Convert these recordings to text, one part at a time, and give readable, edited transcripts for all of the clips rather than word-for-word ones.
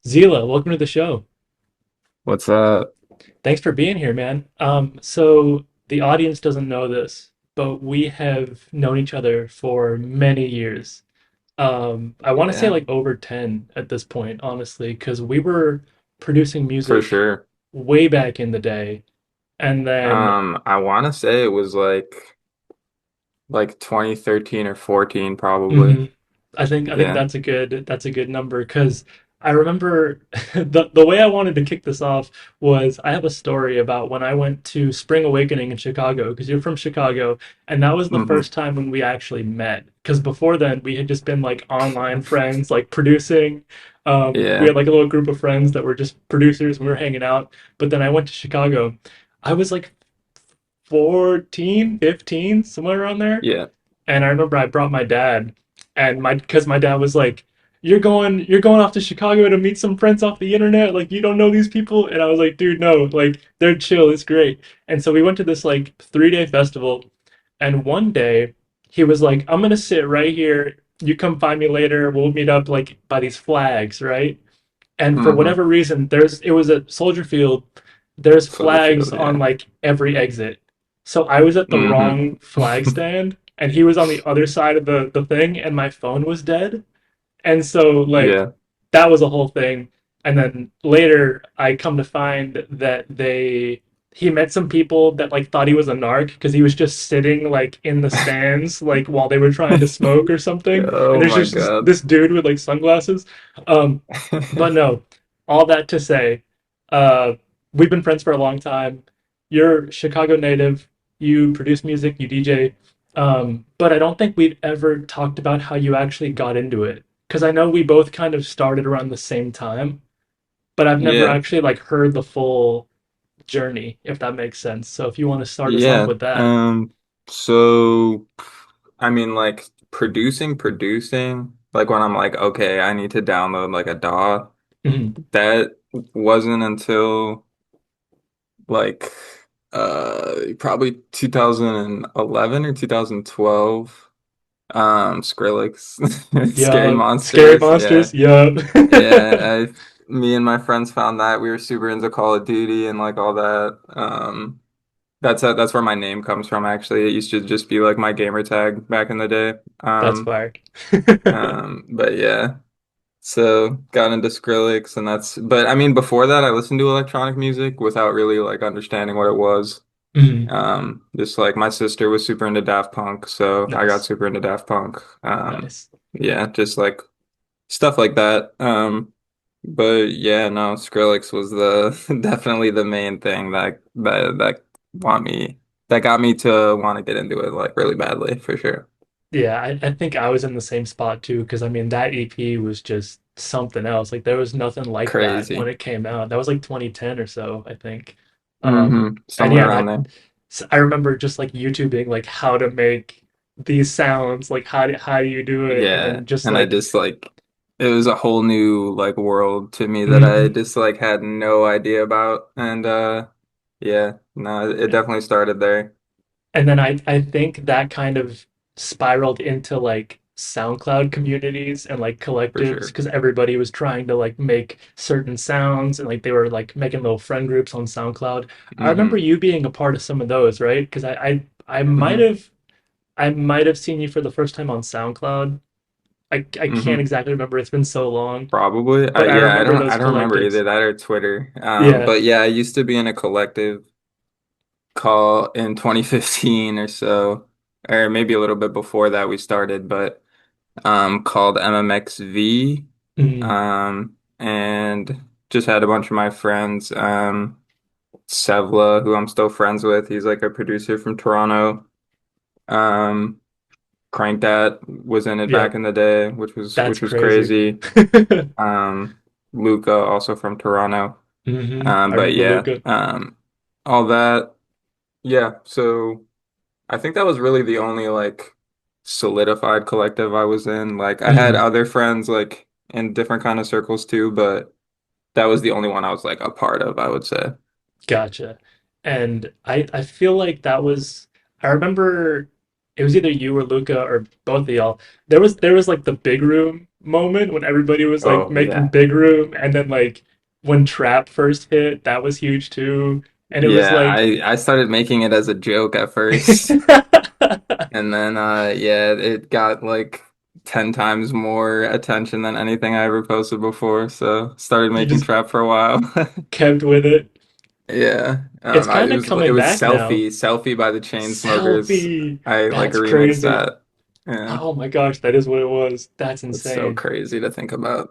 Zeelaa, welcome to the show. What's up? Thanks for being here, man. So the audience doesn't know this, but we have known each other for many years. I want to say Yeah, like over 10 at this point, honestly, because we were producing for music sure. way back in the day. And then I want to say it was like 2013 or 14 probably. mhm. I think Yeah. that's a good number because I remember the way I wanted to kick this off was I have a story about when I went to Spring Awakening in Chicago because you're from Chicago, and that was the hmm first time when we actually met, because before then we had just been like online friends, like producing. We Yeah. had like a little group of friends that were just producers and we were hanging out. But then I went to Chicago. I was like 14, 15, somewhere around there, Yeah. and I remember I brought my dad, and because my dad was like, "You're going off to Chicago to meet some friends off the internet. Like you don't know these people." And I was like, "Dude, no. Like they're chill. It's great." And so we went to this like 3 day festival, and one day he was like, "I'm gonna sit right here. You come find me later. We'll meet up like by these flags, right?" And for hmm whatever reason, it was a Soldier Field. There's Soldier flags Field, on yeah. like every exit. So I was at the hmm wrong flag stand, and he was on the other side of the thing, and my phone was dead. And so like Yeah. that was a whole thing. And then later I come to find that he met some people that like thought he was a narc because he was just sitting like in the stands like while they were trying to smoke or something. And Oh there's my just God. this dude with like sunglasses. Um, but no, all that to say, uh, we've been friends for a long time. You're Chicago native. You produce music. You DJ. But I don't think we've ever talked about how you actually got into it. Because I know we both kind of started around the same time, but I've never Yeah. actually like heard the full journey, if that makes sense. So if you want to start us off Yeah. with that. So I mean like producing, like when I'm like, okay, I need to download like a DAW, Mhm. that wasn't until like probably 2011 or 2012. Skrillex, Scary Yeah, scary Monsters, yeah. monsters. Yeah. Yeah, me and my friends found that we were super into Call of Duty and like all that. That's where my name comes from actually. It used to just be like my gamer tag back in the day. That's fire. But yeah. So got into Skrillex and but I mean before that I listened to electronic music without really like understanding what it was. Mhm. Just like my sister was super into Daft Punk, so I got Nice. super into Daft Punk. Nice. Yeah, just like stuff like that. But yeah, no, Skrillex was the definitely the main thing want me that got me to want to get into it like really badly for sure. Yeah, I think I was in the same spot too, because I mean that EP was just something else. Like there was nothing like that when Crazy. it came out. That was like 2010 or so, I think. And Somewhere yeah, around there. I remember just like YouTubing like how to make these sounds, like how do you do it, and Yeah, then just and I like just like it was a whole new like world to me that I mhm. just like had no idea about. And yeah, no, it definitely started there And then I think that kind of spiraled into like SoundCloud communities and like for collectives sure. because everybody was trying to like make certain sounds and like they were like making little friend groups on SoundCloud. I remember hmm you being a part of some of those, right? Because I hmm I might have seen you for the first time on SoundCloud. I can't hmm exactly remember. It's been so long, Probably. but I Yeah, remember those I don't remember collectives. either that or Twitter. Yeah. But yeah, I used to be in a collective call in 2015 or so, or maybe a little bit before that we started, but called MMXV. Mhm. And just had a bunch of my friends. Sevla, who I'm still friends with, he's like a producer from Toronto. Um, Crank That was in it back Yep. in the day, That's which was crazy. crazy. Luca, also from Toronto. I But remember yeah, Luca. all that. Yeah, so I think that was really the only like solidified collective I was in. Like I had Mhm. other friends like in different kind of circles too, but that was the only one I was like a part of, I would say. Gotcha. And I feel like that was I remember it was either you or Luca or both of y'all. There was like the big room moment when everybody was like Oh making yeah. big room, and then like when trap first hit, that was huge too. And it was Yeah, like I started making it as a joke at first. And then yeah, it got like 10 times more attention than anything I ever posted before. So started you making just trap for a while. kept with it. Yeah. It's kind It of was coming back now. Selfie by the Chainsmokers. Selfie. I like That's remixed crazy. that. Yeah. Oh my gosh, that is what it was. That's It's so insane. crazy to think about.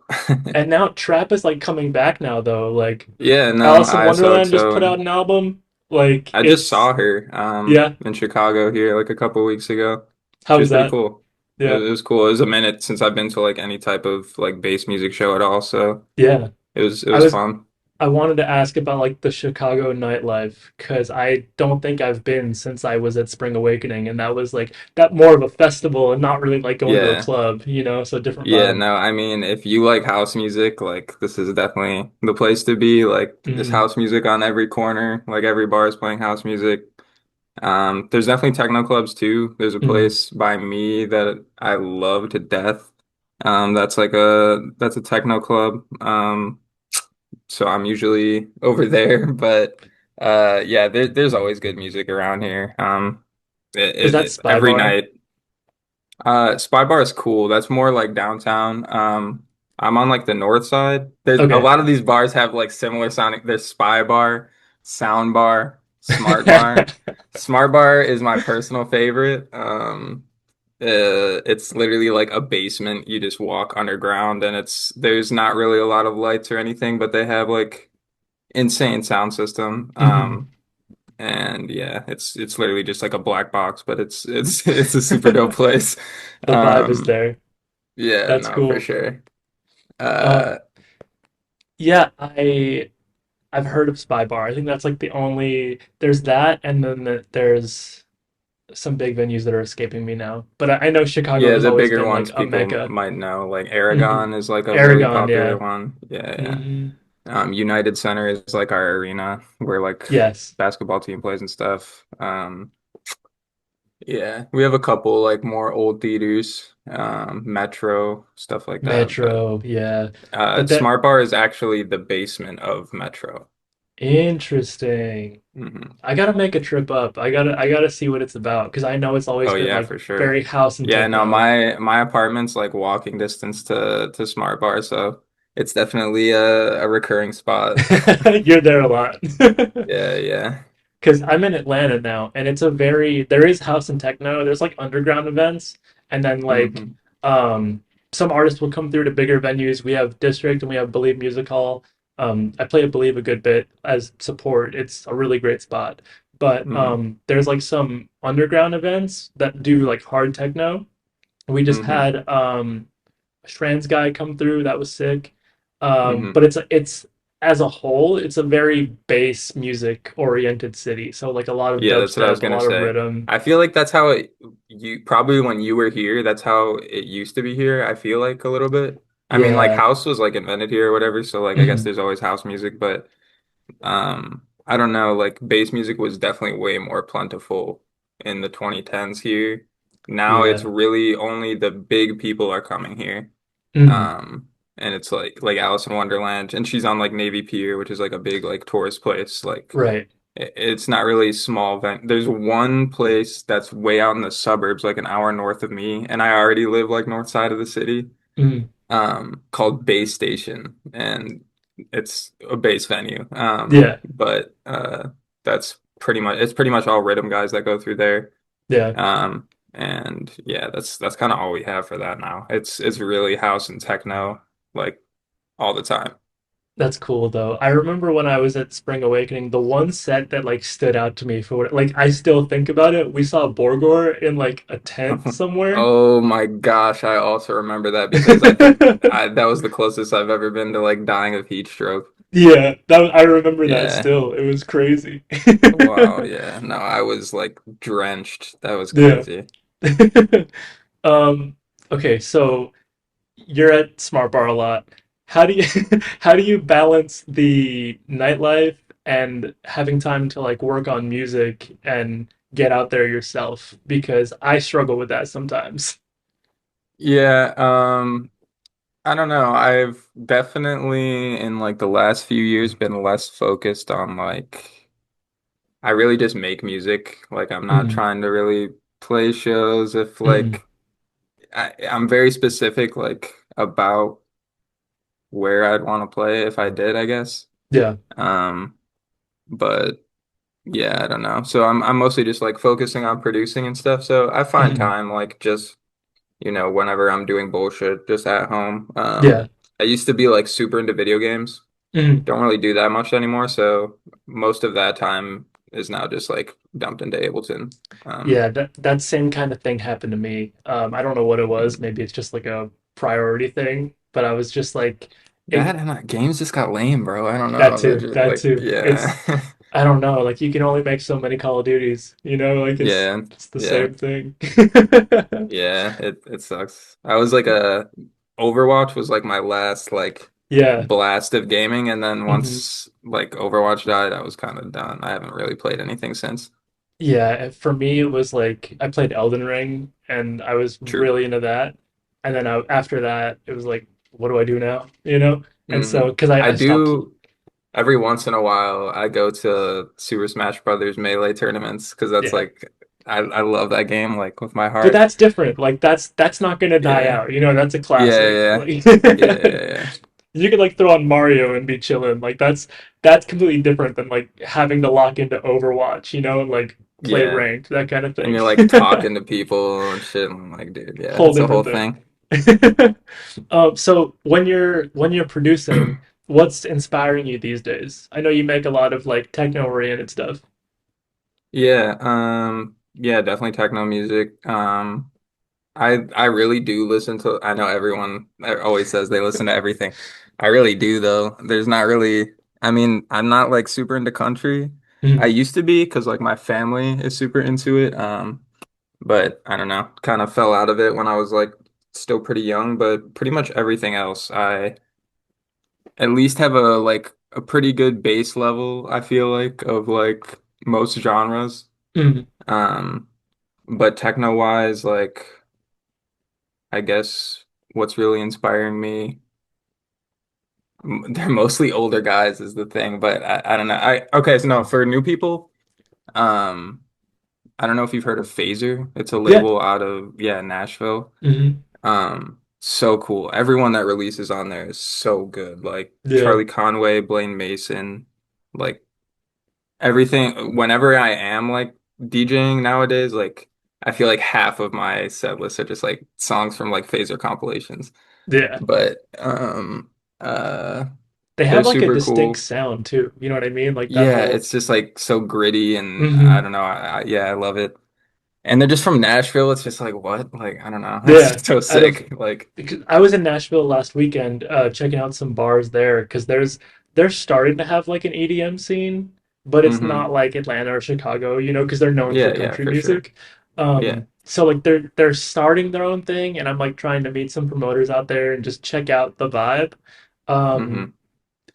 And now trap is like coming back now though. Like Yeah, no, Alice in Wonderland just ISOXO put out and an album. Like I just it's saw her yeah. in Chicago here like a couple weeks ago. How She was was pretty that? cool. Yeah. It was cool. It was a minute since I've been to like any type of like bass music show at all, so Yeah. it I was was fun. I wanted to ask about like the Chicago nightlife because I don't think I've been since I was at Spring Awakening, and that was like that more of a festival and not really like going to a Yeah. club, you know, so different Yeah, vibe. no, I mean, if you like house music, like this is definitely the place to be. Like there's Mm, house music on every corner, like every bar is playing house music. There's definitely techno clubs too. There's a mm, place by me that I love to death. That's a techno club. So I'm usually over there, but yeah, there's always good music around here. is that Spy Every Bar? night. Spy Bar is cool. That's more like downtown. I'm on like the north side. There's a Okay. lot of these bars have like similar sounding. There's Spy Bar, Sound Bar, Smart Bar. Smart Bar is my personal favorite. It's literally like a basement. You just walk underground, and there's not really a lot of lights or anything, but they have like insane sound system. Mhm. And yeah, it's literally just like a black box, but it's a super dope place. The vibe is Um, there. yeah, That's no, for cool. sure. Um, Uh, yeah, I've heard of Spy Bar. I think that's like the only there's that, and then there's some big venues that are escaping me now. But I know Chicago yeah, has the always bigger been like ones a people mecca. might know, like Hmm. Aragon is like a really Aragon, popular yeah. one. Yeah, yeah. Hmm. United Center is like our arena where like Yes. basketball team plays and stuff. Yeah, we have a couple like more old theaters, Metro, stuff like that. But Metro, yeah. But that Smart Bar is actually the basement of Metro. interesting. Hmm. I gotta make a trip up. I gotta see what it's about because I know it's always Oh been yeah, like for sure. very house and Yeah, no, techno. my apartment's like walking distance to Smart Bar, so it's definitely a recurring spot. You're there a lot. Yeah, yeah. Because I'm in Atlanta now, and it's a very there is house and techno. There's like underground events, and then like Hmm. um, some artists will come through to bigger venues. We have District and we have Believe Music Hall. I play at Believe a good bit as support. It's a really great spot. But Hmm. there's like some underground events that do like hard techno. We just Hmm. had a trans guy come through. That was sick. Hmm. But it's as a whole, it's a very bass music oriented city. So like a lot of Yeah, that's what I was dubstep, a gonna lot of say. rhythm. I feel like that's how you probably when you were here, that's how it used to be here. I feel like a little bit. I mean, like Yeah. house was like invented here or whatever, so like I guess Mhm. there's always house music, but I don't know, like bass music was definitely way more plentiful in the 2010s here. Now it's Yeah. really only the big people are coming here. Mhm. Um, and it's like Alice in Wonderland, and she's on like Navy Pier, which is like a big like tourist place. Like Right. it's not really small event. There's one place that's way out in the suburbs, like an hour north of me, and I already live like north side of the city, Mhm. called Base Station, and it's a bass venue. Yeah. But that's it's pretty much all rhythm guys that go through there. Yeah. And yeah, that's kind of all we have for that now. It's really house and techno like all the time. That's cool though. I remember when I was at Spring Awakening, the one set that like stood out to me for what like I still think about it. We saw Borgor in like a tent somewhere. Oh my gosh, I also remember that because I think that was the closest I've ever been to like dying of heat stroke. Yeah, I remember that Yeah. still. It was crazy. Wow, yeah. No, I was like drenched. That was Yeah. crazy. Um, okay, so you're at Smart Bar a lot. How do you how do you balance the nightlife and having time to like work on music and get out there yourself? Because I struggle with that sometimes. Yeah, I don't know. I've definitely in like the last few years been less focused on like I really just make music. Like I'm not Mm, trying to really play shows if mm, like I'm very specific like about where I'd want to play if I did, I guess. yeah. Um, but yeah, I don't know. So I'm mostly just like focusing on producing and stuff. So I find Mm, time like just whenever I'm doing bullshit just at home. yeah. I used to be like super into video games. Mm. Don't really do that much anymore, so most of that time is now just like dumped into Ableton. Um, Yeah, that same kind of thing happened to me. I don't know what it was. Maybe it's just like a priority thing, but I was just like, it, that and games just got lame, bro. I don't that know. They're too, just that like, too. yeah, It's I don't know. Like you can only make so many Call of Duties, you know? Like yeah, it's the yeah, same thing. yeah. It sucks. I was like a Overwatch was like my last like Yeah. blast of gaming, and then Hmm. once like Overwatch died, I was kind of done. I haven't really played anything since. Yeah, for me it was like I played Elden Ring and I was True. really into that. And then after that it was like what do I do now? You know? And hmm so cuz I I stopped. do. Every once in a while, I go to Super Smash Brothers Melee tournaments because that's Yeah. like I love that game like with my But heart. that's different. Like that's not going to die Yeah, out. You know, that's a yeah, classic. yeah, Like yeah, yeah, yeah. you could like throw on Mario and be chilling. Like that's completely different than like having to lock into Overwatch, you know, and like play Yeah. ranked, that kind of And thing. you're like talking to people and shit. And I'm like, dude, yeah, Whole it's a whole different thing. thing. So when you're producing, what's inspiring you these days? I know you make a lot of like techno oriented stuff. Yeah, yeah, definitely techno music. I really do listen to. I know everyone always says they listen to everything. I really do though. There's not really. I mean, I'm not like super into country. I Mhm. used to be because like my family is super into it. But I don't know. Kind of fell out of it when I was like still pretty young. But pretty much everything else, I at least have a like a pretty good base level. I feel like of like most genres. Mhm. Um, but techno wise, like. I guess what's really inspiring me, they're mostly older guys is the thing, but I don't know. Okay, so no, for new people, um, I don't know if you've heard of Phaser. It's a Yeah. label out of Nashville. Hmm. So cool. Everyone that releases on there is so good. Like Yeah. Charlie Conway, Blaine Mason, like everything. Whenever I am like DJing nowadays, like I feel like half of my set lists are just like songs from like Phaser compilations. Yeah. But uh They they're have like a super distinct cool. sound too. You know what I mean? Like that Yeah, whole. it's just like so gritty and I Hmm. don't know. Yeah, I love it. And they're just from Nashville. It's just like what? Like I don't know. Yeah. It's so Out of sick. Like because I was in Nashville last weekend, checking out some bars there because they're starting to have like an EDM scene, but it's not hmm like Atlanta or Chicago, you know, because they're known for Yeah, yeah, country for sure. music. Yeah. So like they're starting their own thing, and I'm like trying to meet some promoters out there and just check out the vibe. Um, hmm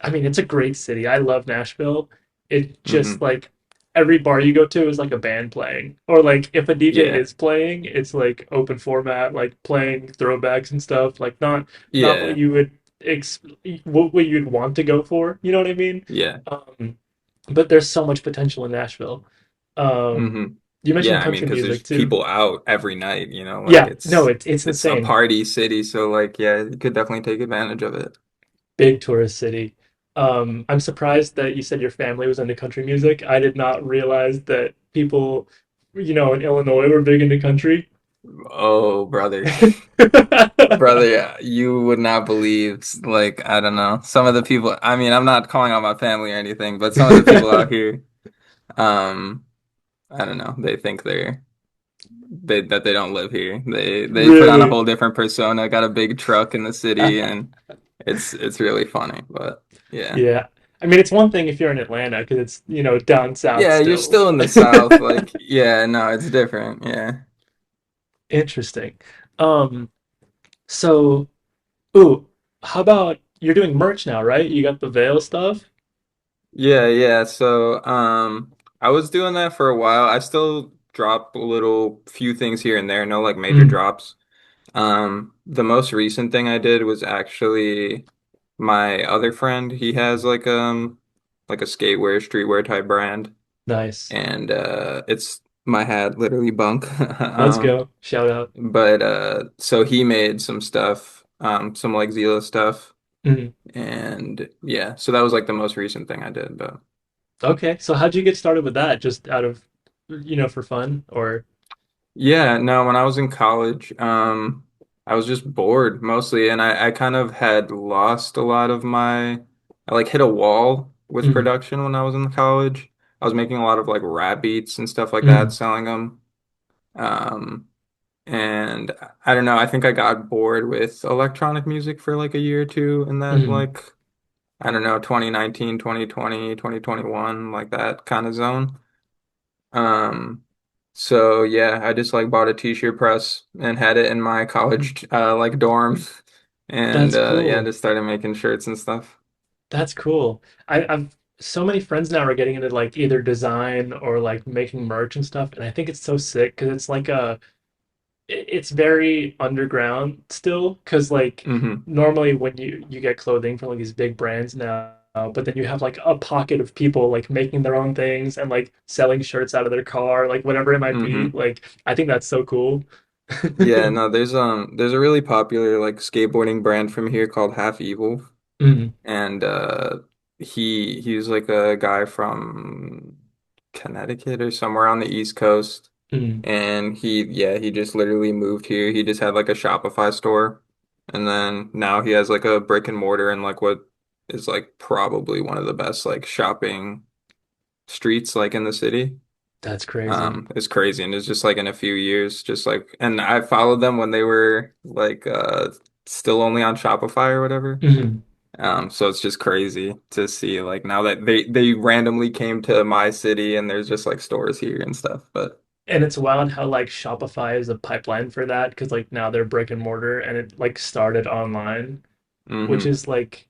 I mean, it's a great city. I love Nashville. It just hmm like every bar you go to is like a band playing. Or like if a DJ Yeah. is playing, it's like open format, like playing throwbacks and stuff. Like not what Yeah. you would ex what you'd want to go for. You know what I mean? Yeah. But there's so much potential in Nashville. hmm You Yeah, mentioned I mean, country because music there's too. people out every night, like Yeah, no, it's it's a insane. party city, so like yeah, you could definitely take advantage of it. Big tourist city. I'm surprised that you said your family was into country music. I did not realize that people, in Illinois were big into country. Oh, brother. Brother, yeah, you would not believe, like, I don't know. Some of the people, I mean, I'm not calling out my family or anything, but some of the people out here, um, I don't know. They think that they don't live here. They put on a Really? whole different persona, got a big truck in the city, and it's really funny. But yeah. Yeah. I mean, it's one thing if you're in Atlanta because it's, down south Yeah, you're still. still in the South. Like, yeah, no, it's different. Yeah. Interesting. Um, so, ooh, how about you're doing merch now, right? You got the Veil stuff? Yeah, yeah. So, I was doing that for a while. I still drop a little few things here and there, no like major Mm, drops. The most recent thing I did was actually my other friend. He has like a skatewear, streetwear type brand, Nice. and it's my hat, literally bunk. Let's go. Shout out. But so he made some stuff, some like Zeelaa stuff, Mhm. and yeah, so that was like the most recent thing I did. But Okay. So how'd you get started with that? Just out of, for fun or? yeah, no, when I was in college, I was just bored mostly, and I kind of had lost a lot of I like hit a wall with Mhm. production when I was in college. I was making a lot of like rap beats and stuff like that, Mhm. selling them. Um, and I don't know, I think I got bored with electronic music for like a year or two in that Mhm. like, I don't know, 2019, 2020, 2021, like that kind of zone. Um, so yeah, I just like bought a t-shirt press and had it in my college like dorm and That's yeah, cool. just started making shirts and stuff. That's cool. I've so many friends now are getting into like either design or like making merch and stuff, and I think it's so sick because it's like it's very underground still because like Hmm. normally when you get clothing from like these big brands now, but then you have like a pocket of people like making their own things and like selling shirts out of their car, like whatever it might be. Hmm. Like I think that's so cool. Yeah, no, there's a really popular like skateboarding brand from here called Half Evil, Mm, and he's like a guy from Connecticut or somewhere on the East Coast. mm. And he just literally moved here. He just had like a Shopify store. And then now he has like a brick and mortar and like what is like probably one of the best like shopping streets like in the city. That's crazy. It's crazy. And it's just like in a few years, just like, and I followed them when they were like still only on Shopify or whatever. Mhm. So it's just crazy to see like now that they randomly came to my city and there's just like stores here and stuff. But And it's wild how like Shopify is a pipeline for that because like now they're brick and mortar and it like started online, which hmm is like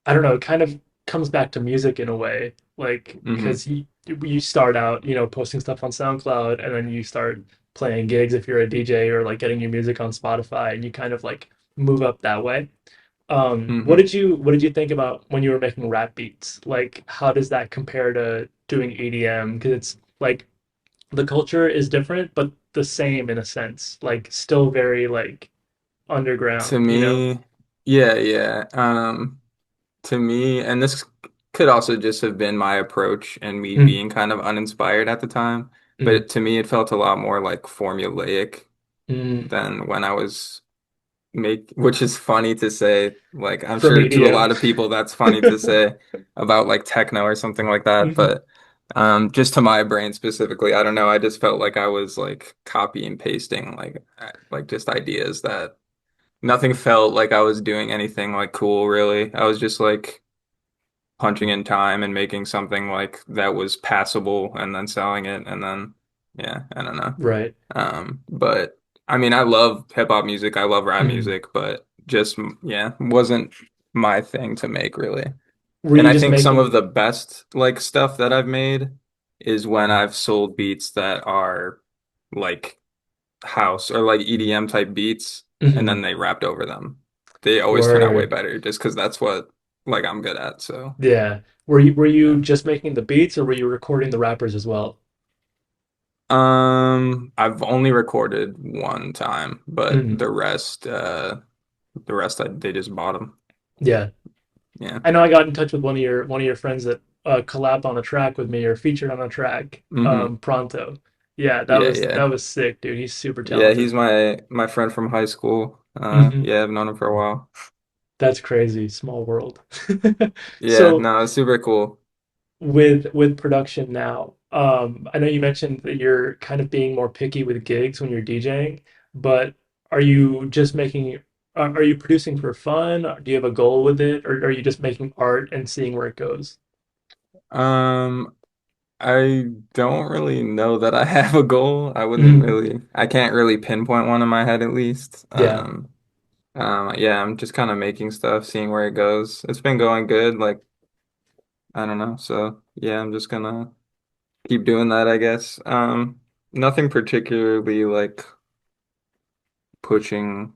I don't know, it kind of comes back to music in a way, like hmm because you start out posting stuff on SoundCloud and then you start playing gigs if you're a DJ or like getting your music on Spotify and you kind of like move up that way. hmm What did you think about when you were making rap beats? Like how does that compare to doing EDM? Because it's like the culture is different, but the same in a sense. Like still very like To underground, you know? me, yeah, yeah. To me, and this could also just have been my approach and me Mm, being kind of uninspired at the time, mm, but to me, it felt a lot more like formulaic mm. than when I was which is funny to say. Like, I'm From sure to a EDM. lot of people that's funny to say about like techno or something like that, Mhm. but just to my brain specifically, I don't know. I just felt like I was like copy and pasting like just ideas that nothing felt like I was doing anything like cool, really. I was just like punching in time and making something like that was passable and then selling it. And then, yeah, I don't know. Right. But I mean, I love hip hop music. I love rap Mhm. music, but just, yeah, wasn't my thing to make really. Were And you I just think some of making the best like stuff that I've made is when I've sold beats that are like house or like EDM type beats and then Mhm. they rapped over them. They always turn out way Word. better just because that's what like I'm good at. So Yeah. Were you yeah. just making the beats or were you recording the rappers as well? I've only recorded one time, but Mhm. the rest they just bought them. Yeah. Yeah. I know I got in touch with one of your friends that collabed on a track with me or featured on a track, Hmm. Pronto. Yeah, that Yeah, was yeah. that was sick, dude. He's super Yeah, he's talented. my friend from high school. Hmm. Yeah, I've known him for a while. That's crazy. Small world. Yeah, So no, it's super cool. with production now, I know you mentioned that you're kind of being more picky with gigs when you're DJing, but are you just making are you producing for fun? Do you have a goal with it, or are you just making art and seeing where it goes? Um, I don't really know that I have a goal. Mhm. I can't really pinpoint one in my head at least. Yeah. Yeah, I'm just kind of making stuff, seeing where it goes. It's been going good, like I don't know. So yeah, I'm just gonna keep doing that, I guess. Nothing particularly like pushing.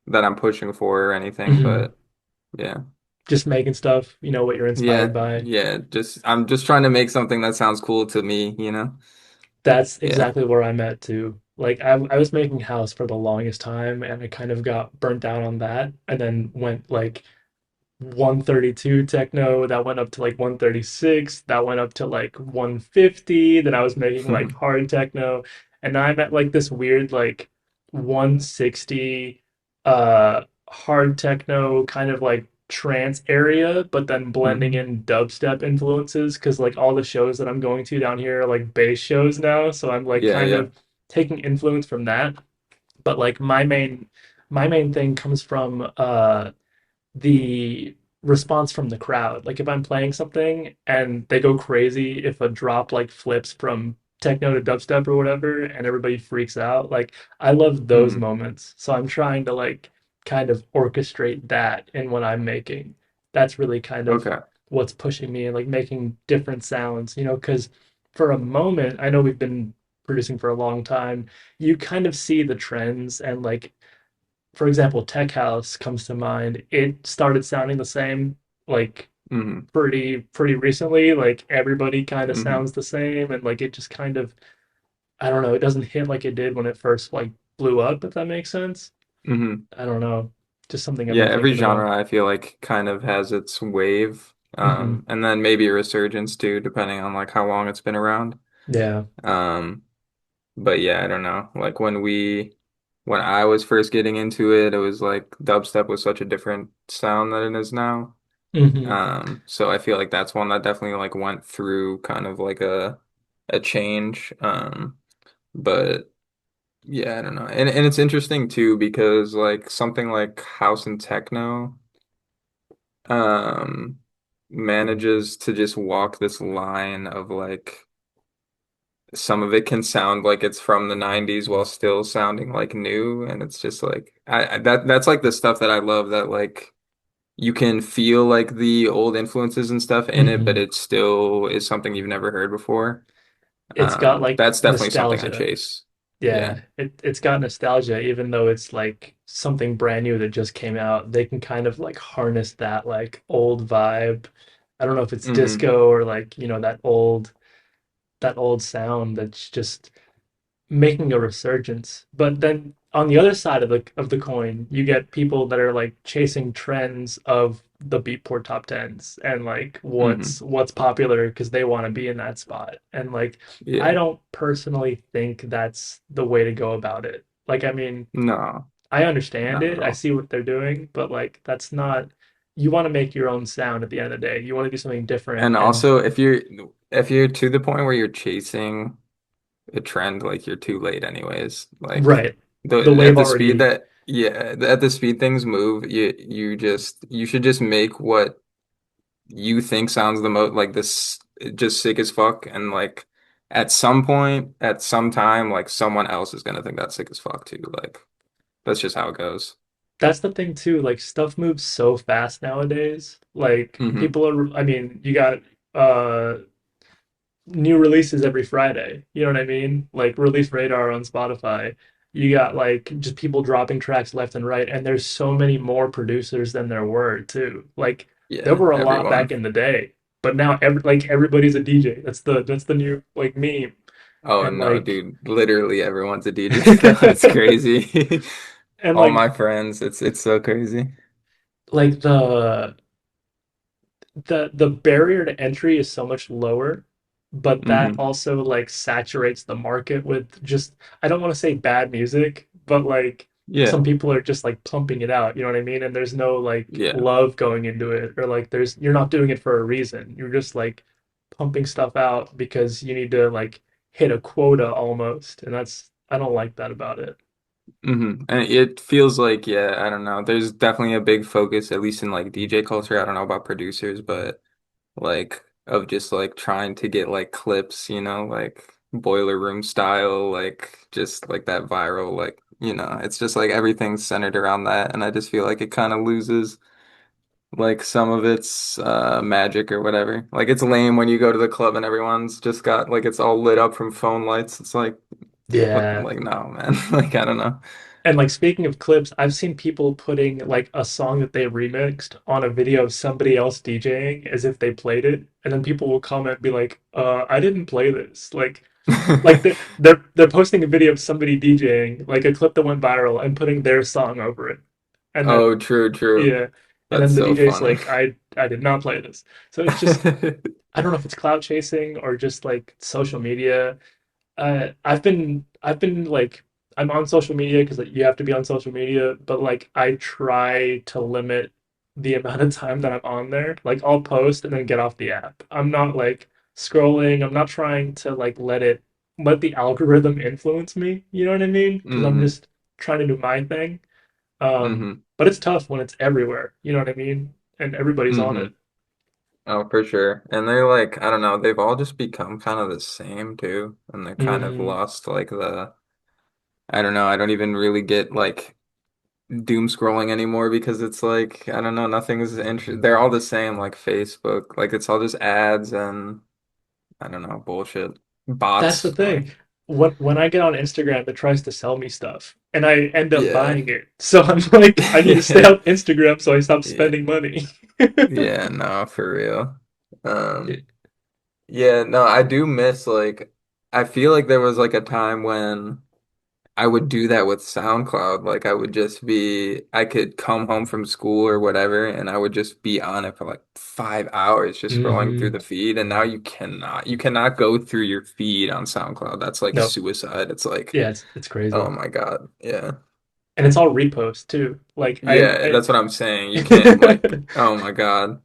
that I'm pushing for or anything, Hmm. but yeah. Just making stuff, what you're inspired Yeah, by. yeah, just I'm just trying to make something that sounds cool to me, you know? That's Yeah. exactly where I'm at too. Like I was making house for the longest time and I kind of got burnt out on that and then went like 132 techno, that went up to like 136, that went up to like 150, then I was making like hard techno, and now I'm at like this weird like 160 hard techno kind of like trance area, but then blending hmm in dubstep influences because like all the shows that I'm going to down here are like bass shows now, so I'm like Yeah, kind yeah. of taking influence from that. But like my main thing comes from the response from the crowd. Like if I'm playing something and they go crazy, if a drop like flips from techno to dubstep or whatever, and everybody freaks out, like I love those hmm moments. So I'm trying to like kind of orchestrate that in what I'm making. That's really kind of Okay. what's pushing me and like making different sounds, because for a moment, I know we've been producing for a long time, you kind of see the trends and like for example, Tech House comes to mind. It started sounding the same like hmm pretty recently. Like everybody kind of hmm sounds the same, and like it just kind of I don't know. It doesn't hit like it did when it first like blew up. If that makes sense. hmm I don't know. Just something I've Yeah, been every thinking about. genre I feel like kind of has its wave. Hmm. And then maybe a resurgence too, depending on like how long it's been around. Yeah. Um, but yeah, I don't know. Like when I was first getting into it, it was like dubstep was such a different sound than it is now. Hmm. So I feel like that's one that definitely like went through kind of like a change. But yeah, I don't know. And it's interesting too because like something like house and techno um manages to just walk this line of like some of it can sound like it's from the 90s while still sounding like new, and it's just like that's like the stuff that I love, that like you can feel like the old influences and stuff in it, but Hmm. it still is something you've never heard before. It's got like That's definitely something I nostalgia. chase. Yeah. Yeah, it's got nostalgia, even though it's like something brand new that just came out. They can kind of like harness that like old vibe. I don't know if it's hmm disco or like, that old sound that's just making a resurgence. But then on the other side of the coin, you get people that are like chasing trends of the Beatport top tens and like what's hmm what's popular because they want to be in that spot. And like I Yeah. don't personally think that's the way to go about it. Like I mean, No, I understand not at it. I all. see what they're doing, but like that's not you want to make your own sound at the end of the day. You want to do something different And and also if you're to the point where you're chasing a trend, like you're too late anyways. Like right. The the at wave the speed already that yeah, at the speed things move, you should just make what you think sounds the most like this just sick as fuck, and like at some point, at some time, like someone else is gonna think that's sick as fuck too. Like that's just how it goes. that's the thing too. Like stuff moves so fast nowadays. Like hmm people are, I mean, you got uh new releases every Friday. You know what I mean? Like release radar on Spotify. You got like just people dropping tracks left and right, and there's so many more producers than there were too. Like there Yeah, were a lot back everyone. in the day, but now everybody's a DJ. That's the new like meme. Oh And no, like dude, literally everyone's a DJ now. It's crazy. and All like my friends, it's so crazy. like the barrier to entry is so much lower, but that hmm also like saturates the market with just I don't want to say bad music, but like Yeah, some people are just like pumping it out, you know what I mean? And there's no like yeah. love going into it or like there's you're not doing it for a reason. You're just like pumping stuff out because you need to like hit a quota almost. And that's I don't like that about it. And it feels like, yeah, I don't know. There's definitely a big focus, at least in like DJ culture. I don't know about producers, but like of just like trying to get like clips, like boiler room style, like just like that viral, like, it's just like everything's centered around that. And I just feel like it kind of loses like some of its magic or whatever. Like it's lame when you go to the club and everyone's just got like it's all lit up from phone lights. It's like, Yeah. like no, man. Like I don't know. And like speaking of clips, I've seen people putting like a song that they remixed on a video of somebody else DJing as if they played it, and then people will comment and be like, I didn't play this." Like they're posting a video of somebody DJing, like a clip that went viral, and putting their song over it, and then Oh, true, true. yeah, and That's then the so DJ's funny. like, I did not play this." So it's just, I don't know if it's cloud chasing or just like social media. I've been like, I'm on social media because like, you have to be on social media, but like I try to limit the amount of time that I'm on there. Like I'll post and then get off the app. I'm not like scrolling. I'm not trying to like let the algorithm influence me. You know what I mean? Because I'm hmm just trying to do my thing. hmm But it's tough when it's everywhere. You know what I mean? And everybody's on hmm it. Oh, for sure. And they're like, I don't know, they've all just become kind of the same too. And they're kind of Hmm. lost like I don't know, I don't even really get like doom scrolling anymore because it's like, I don't know, nothing's interesting. They're all the same, like Facebook. Like it's all just ads and I don't know, bullshit. That's the Bots. thing. When I get on Instagram, it tries to sell me stuff, and I end up Yeah. buying it. So I'm like, I need to stay Yeah. off Instagram so I stop Yeah. spending money. Yeah, no, for real. Um, It- yeah, no, I do miss like I feel like there was like a time when I would do that with SoundCloud. Like I could come home from school or whatever, and I would just be on it for like 5 hours just scrolling through Mhm. the feed. And now you cannot go through your feed on SoundCloud. That's like No, suicide. It's like, yeah, it's oh crazy, my God. Yeah. and it's all repost too. Like Yeah, that's what I'm saying. You can't like, oh my God.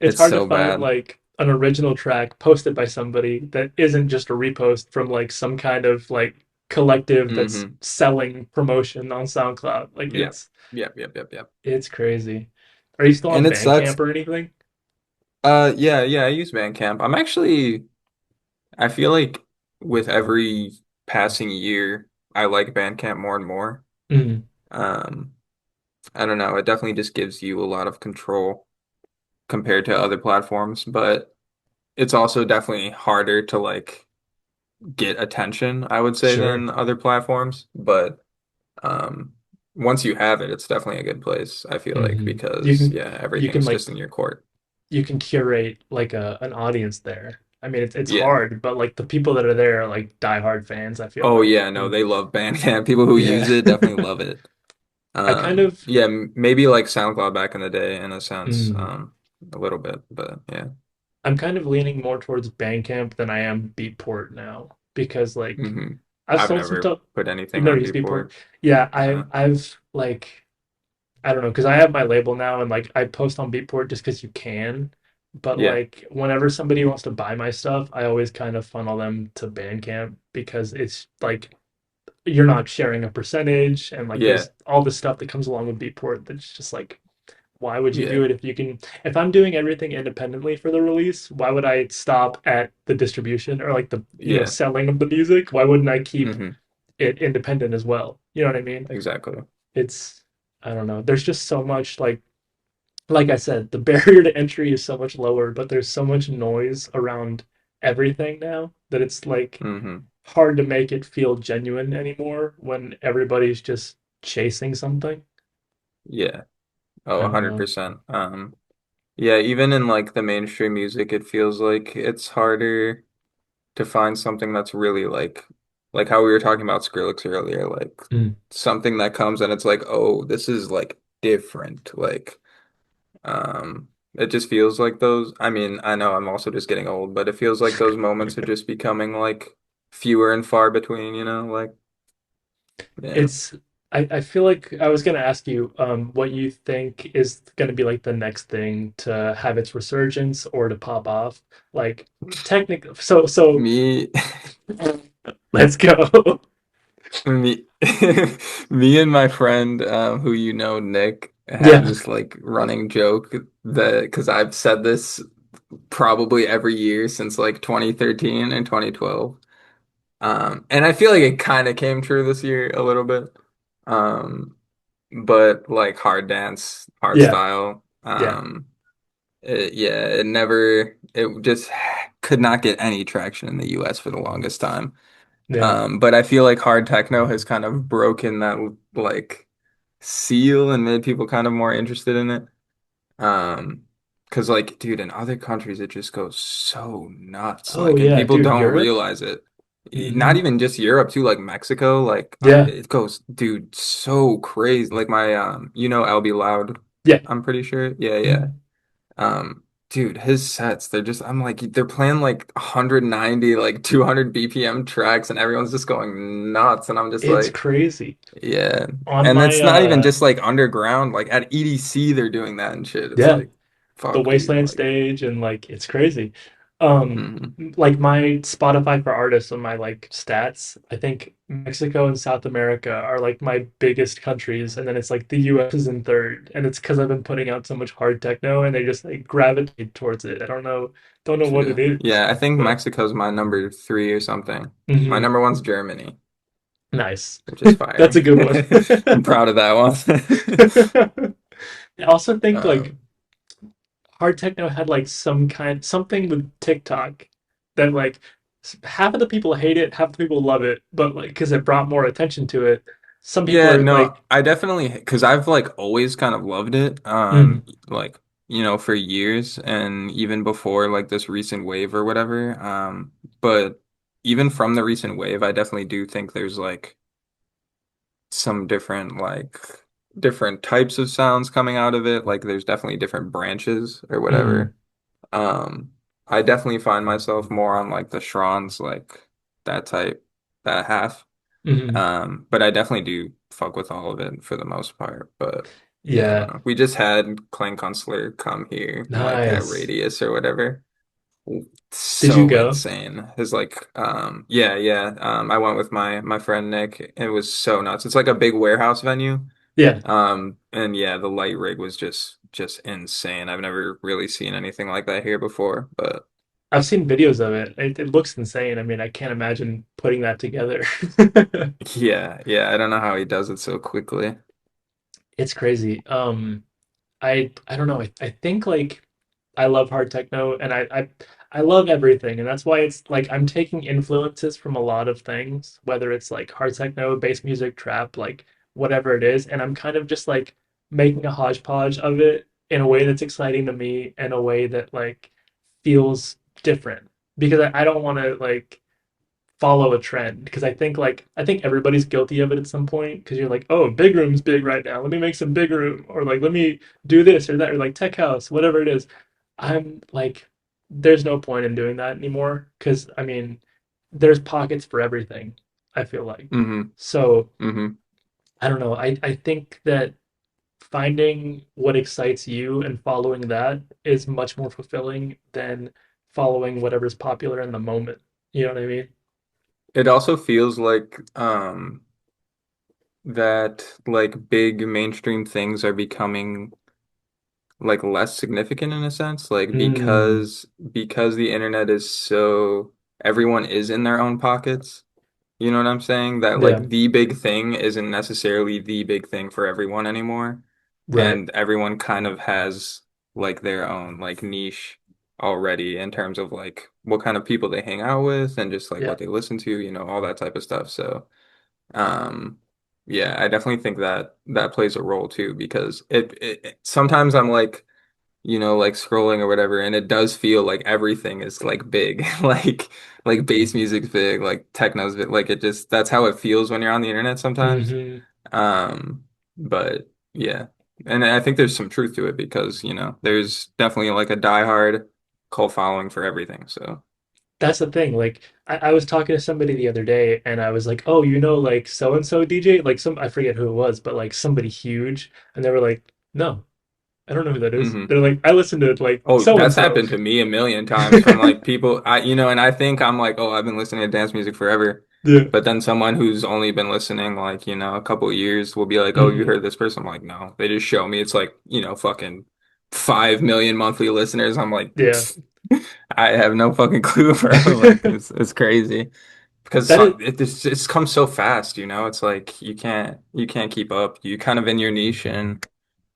it's It's hard to so find bad. like an original track posted by somebody that isn't just a repost from like some kind of like collective that's hmm selling promotion on SoundCloud. Like Yep. Yep, yep, yep, yep. it's crazy. Are you still And on it sucks. Bandcamp or anything? Yeah, yeah, I use Bandcamp. I feel like with every passing year, I like Bandcamp more and more. Mm, Um, I don't know, it definitely just gives you a lot of control compared to other platforms, but it's also definitely harder to like get attention, I would say, sure. than other platforms. But um, once you have it, it's definitely a good place, I feel like, Hmm. You because can yeah, you can everything's like just in your court. you can curate like a an audience there. I mean, it's Yeah. hard, but like the people that are there are like diehard fans, I feel Oh like. yeah, no, And they love Bandcamp. People who yeah, use it definitely love it. I kind of Yeah, maybe like SoundCloud back in the day in a sense, mm, a little bit, but yeah. I'm kind of leaning more towards Bandcamp than I am Beatport now because like hmm I've I've sold some never stuff. put You've anything never on used Beatport? Beatport. Yeah, No. I've like, I don't know, because I have my label now and like I post on Beatport just because you can. But Yeah, like whenever somebody wants to buy my stuff, I always kind of funnel them to Bandcamp because it's like you're not sharing a percentage and like yeah, there's all this stuff that comes along with Beatport that's just like, why would you do yeah, it if you can, if I'm doing everything independently for the release, why would I stop at the distribution or like the, yeah. selling of the music? Why wouldn't I keep hmm it independent as well? You know what I mean? Exactly. It's, I don't know. There's just so much like I said, the barrier to entry is so much lower, but there's so much noise around everything now that it's like hmm hard to make it feel genuine anymore when everybody's just chasing something. Yeah. Oh, I don't know. 100%. Yeah, even in like the mainstream music, it feels like it's harder to find something that's really like how we were talking about Skrillex earlier, like Mm. something that comes and it's like, oh, this is like different. Like, it just feels like those. I mean, I know I'm also just getting old, but it feels like those moments are just becoming like fewer and far between, like, yeah. It's I feel like I was gonna ask you what you think is gonna be like the next thing to have its resurgence or to pop off. Like technically so Me, let's go. me, me and my friend, who Nick, have Yeah. this like running joke that because I've said this probably every year since like 2013 and 2012. And I feel like it kind of came true this year a little bit. Um, but like hard dance, hard Yeah. style. Yeah. Yeah, it just could not get any traction in the US for the longest time. Yeah. But I feel like hard techno has kind of broken that like seal and made people kind of more interested in it. Um, because like, dude, in other countries it just goes so nuts. Oh Like, and yeah, people dude, don't Europe? realize it. Not Hmm. even just Europe too, like Mexico, like Yeah. it goes, dude, so crazy. Like my you know LB Loud, Yeah. I'm pretty sure. Yeah, yeah. Mhm. Dude, his sets, they're just I'm like they're playing like 190, like 200 BPM tracks and everyone's just going nuts and I'm just It's like, crazy. yeah. On And my it's not even just like underground, like at EDC they're doing that and shit. It's yeah, like, the fuck, dude, Wasteland like, stage and like it's crazy. Um mhm. like my Spotify for artists and my like stats, I think Mexico and South America are like my biggest countries and then it's like the US is in third and it's because I've been putting out so much hard techno and they just like gravitate towards it. I don't know what it Yeah. is. Yeah, I think But Mexico's my number three or something. My mhm, number one's Germany, nice. which is That's fire. a good one. I'm proud of that one. I also think like Um, hard techno had like something with TikTok that like half of the people hate it, half the people love it, but like because it brought more attention to it, some people yeah, are no, like, I definitely because I've like always kind of loved it. mm, Like, for years and even before like this recent wave or whatever. But even from the recent wave, I definitely do think there's like some different types of sounds coming out of it. Like there's definitely different branches or mm, whatever. Um, I definitely find myself more on like the Shrons, like that type, that half. mm, But I definitely do fuck with all of it for the most part. But yeah, I don't yeah, know. We just had Clan Kunstler come here, like at nice. Radius or whatever. Did you So go? insane. His like yeah, yeah. I went with my friend Nick. It was so nuts. It's like a big warehouse venue. Yeah, And yeah, the light rig was just insane. I've never really seen anything like that here before, but I've seen videos of it. It looks insane. I mean, I can't imagine putting that together. yeah, yeah, I don't know how he does it so quickly. It's crazy. I don't know. I think like I love hard techno and I love everything and that's why it's like I'm taking influences from a lot of things, whether it's like hard techno, bass music, trap, like whatever it is, and I'm kind of just like making a hodgepodge of it in a way that's exciting to me in a way that like feels different because I don't want to like follow a trend because I think everybody's guilty of it at some point because you're like, oh, big room's big right now. Let me make some big room or like let me do this or that or like tech house, whatever it is. I'm like, there's no point in doing that anymore because I mean, there's pockets for everything. I feel like Mm-hmm. so Mm-hmm. I don't know. I think that finding what excites you and following that is much more fulfilling than following whatever's popular in the moment. You know what I mean? It also feels like that like big mainstream things are becoming like less significant in a sense, like Mm, because the internet is so everyone is in their own pockets. You know what I'm saying? That yeah. like the big thing isn't necessarily the big thing for everyone anymore. Right. And everyone kind of has like their own like niche already in terms of like what kind of people they hang out with and just like Yeah. what they listen to, all that type of stuff. So, um, yeah, I definitely think that that plays a role too because sometimes I'm like scrolling or whatever, and it does feel like everything is like big, like bass music's big, like techno's big, like it just that's how it feels when you're on the internet sometimes. Hmm. But yeah, and I think there's some truth to it because there's definitely like a diehard cult following for everything. So, That's the thing. Like, I was talking to somebody the other day, and I was like, "Oh, like so and so DJ, like some I forget who it was, but like somebody huge," and they were like, "No, I don't know who that is." mhm. They're like, "I listened to like Oh, so and that's so." happened to me a million times from like people and I think I'm like, oh, I've been listening to dance music forever. Yeah. But then someone who's only been listening like, a couple of years will be like, oh, you Hmm. heard this person? I'm like, no. They just show me it's like, fucking 5 million monthly listeners. I'm like, Yeah. I have no fucking clue, bro. Like it's crazy. Because That is. it's comes so fast, It's like you can't keep up. You kind of in your niche and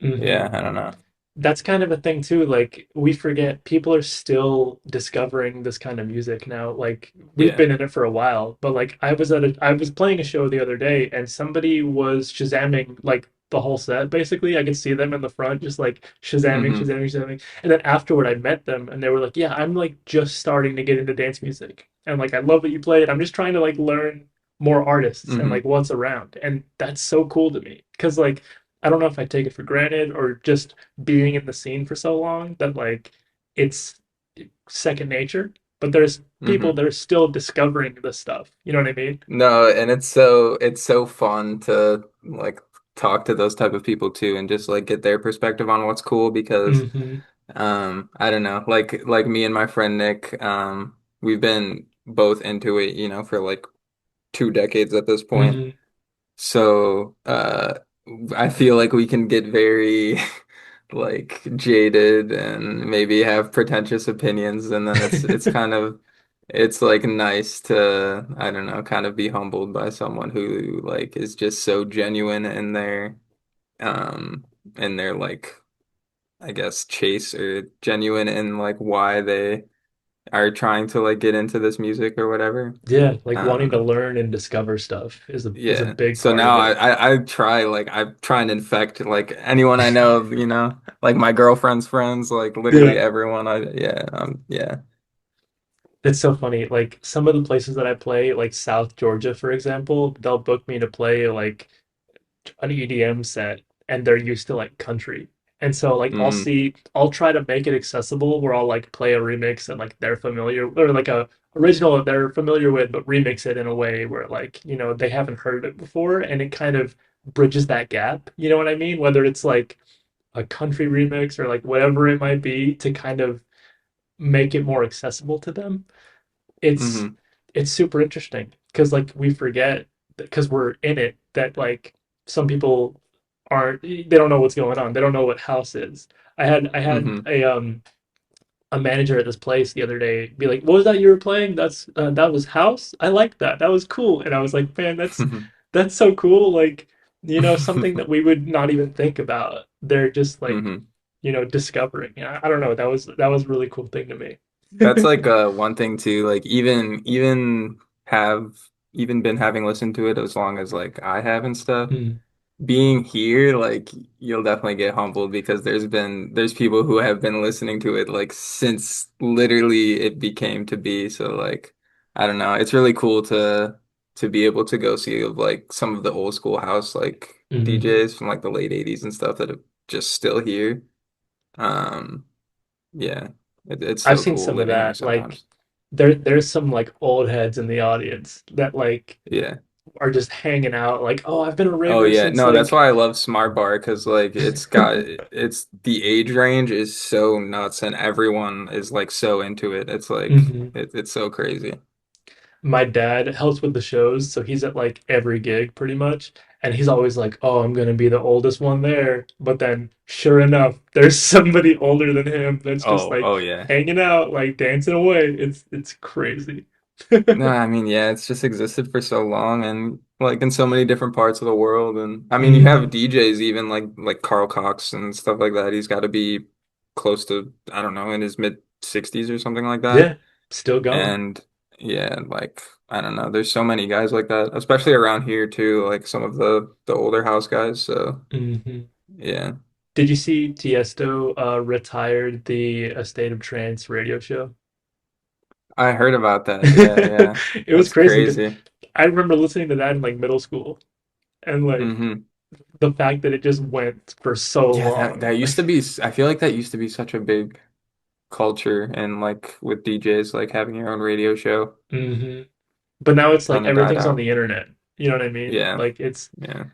Hmm. yeah, I don't know. that's kind of a thing too. Like we forget people are still discovering this kind of music now. Like we've Yeah. been in it for a while, but like I was playing a show the other day and somebody was Shazamming like the whole set basically. I could see them in the front just like Shazamming, Hmm. Shazamming, Shazamming. And then afterward I met them and they were like, "Yeah, I'm like just starting to get into dance music." And like I love what you played. I'm just trying to like learn more artists and like Hmm. what's around. And that's so cool to me. Cause like I don't know if I take it for granted or just being in the scene for so long that like it's second nature. But there's people Hmm. that are still discovering this stuff. You know what I mean? No, and it's so fun to like talk to those type of people too and just like get their perspective on what's cool because Mm-hmm. I don't know, like me and my friend Nick, we've been both into it, you know, for like 2 decades at this point. Mm-hmm. So I feel like we can get very like jaded and maybe have pretentious opinions, and then it's kind of it's like nice to, I don't know, kind of be humbled by someone who like is just so genuine um in their like, I guess, chase, or genuine in like why they are trying to like get into this music or whatever. Yeah, like wanting to Um learn and discover stuff is a Yeah. big So part of now it. I try, like I try and infect like anyone I know, you know, like my girlfriend's friends, like literally Yeah. everyone. Yeah. It's so funny. Like some of the places that I play, like South Georgia, for example, they'll book me to play like an EDM set and they're used to like country. And so like Mm, I'll try to make it accessible where I'll like play a remix and like they're familiar or like a original that they're familiar with, but remix it in a way where like, you know, they haven't heard it before and it kind of bridges that gap. You know what I mean? Whether it's like a country remix or like whatever it might be to kind of make it more accessible to them. It's hmm. it's super interesting because like we forget because we're in it that like some people aren't they don't know what's going on. They don't know what house is. I had Hmm. a manager at this place the other day be like, "What was that you were playing? That was house. I like that. That was cool." And I was like, "Man, that's so cool." Like, you know, something that we would not even think about. They're just like, Hmm. you know, discovering. I don't know. That was a really cool thing to me. That's like one thing too, like have even been having listened to it as long as like I have and stuff. Mm, Being here, like you'll definitely get humbled because there's people who have been listening to it like since literally it became to be. So like, I don't know. It's really cool to be able to go see like some of the old school house like mhm. DJs from like the late 80s and stuff that are just still here. Um, yeah, it's I've so seen cool some of living here that. Like sometimes. there's some like old heads in the audience that like Yeah. are just hanging out like, "Oh, I've been a Oh raver yeah, since no, that's like." why I love Smart Bar because like it's the age range is so nuts and everyone is like so into it. It's like Mhm. it's so crazy. My dad helps with the shows, so he's at like every gig pretty much. And he's always like, "Oh, I'm gonna be the oldest one there." But then, sure enough, there's somebody older than him that's just Oh, like oh yeah. hanging out, like dancing away. It's crazy. No, I mean, yeah, it's just existed for so long and like in so many different parts of the world. And I mean, you have Hmm. DJs even like Carl Cox and stuff like that. He's got to be close to, I don't know, in his mid 60s or something like that. Yeah, still going. And yeah, like I don't know, there's so many guys like that, especially around here too, like some of the older house guys. So Hmm. yeah, Did you see Tiesto retired the A State of Trance radio show? I heard about that. Yeah, yeah, It was that's crazy because crazy. I remember listening to that in like middle school and like Hmm. the fact that it just went for so Yeah, that long. used to be. I feel like that used to be such a big culture, and like with DJs, like having your own radio show, Hmm. But now it's like kind of died everything's on out. the internet. You know what I mean? Yeah, Like it's yeah.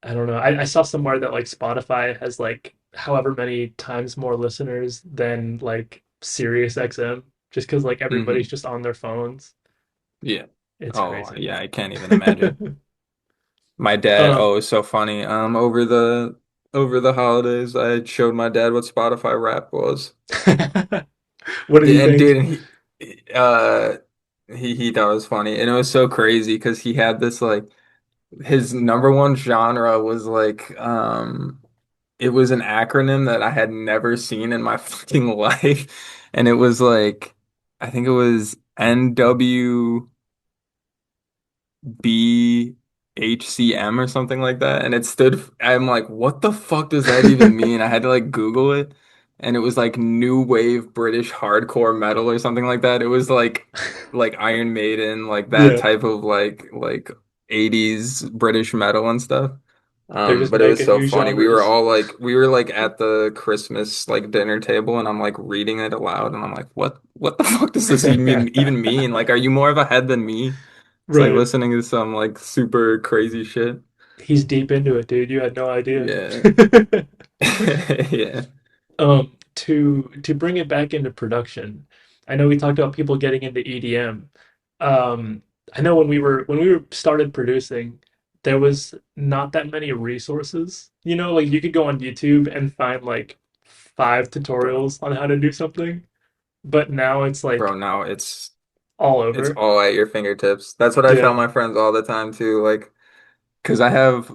I don't know. I saw somewhere that like Spotify has like however many times more listeners than like Sirius XM just because like everybody's Hmm. just on their phones. Yeah. It's Oh, crazy. yeah. I can't even imagine. My dad, Um, oh, it's so funny. Over the holidays, I showed my dad what Spotify rap was. what did he And think? dude, uh he thought it was funny. And it was so crazy because he had this like his number one genre was like it was an acronym that I had never seen in my fucking life. And it was like, I think it was NWBHCM or something like that. And it stood, I'm like, what the fuck does that even mean? I had to like Google it. And it was like new wave British hardcore metal or something like that. It was like Iron Maiden, like that Yeah, type of like 80s British metal and stuff. they're just But it was making so new funny. We were genres. all like, we were like at the Christmas like dinner table, and I'm like reading it aloud, and I'm like, what the fuck does this even mean? Like, are you more of a head than me? It's like Right. listening to some like super crazy shit. He's deep into it, dude. You had no idea. Yeah. Yeah. To bring it back into production, I know we talked about people getting into EDM. Um, I know when we were started producing, there was not that many resources. You know, like you could go on YouTube and find like five Bro, tutorials on how to do something, but now it's like bro, now all it's over. all at your fingertips. That's what I tell Yeah, my friends all the time too. Like, because I have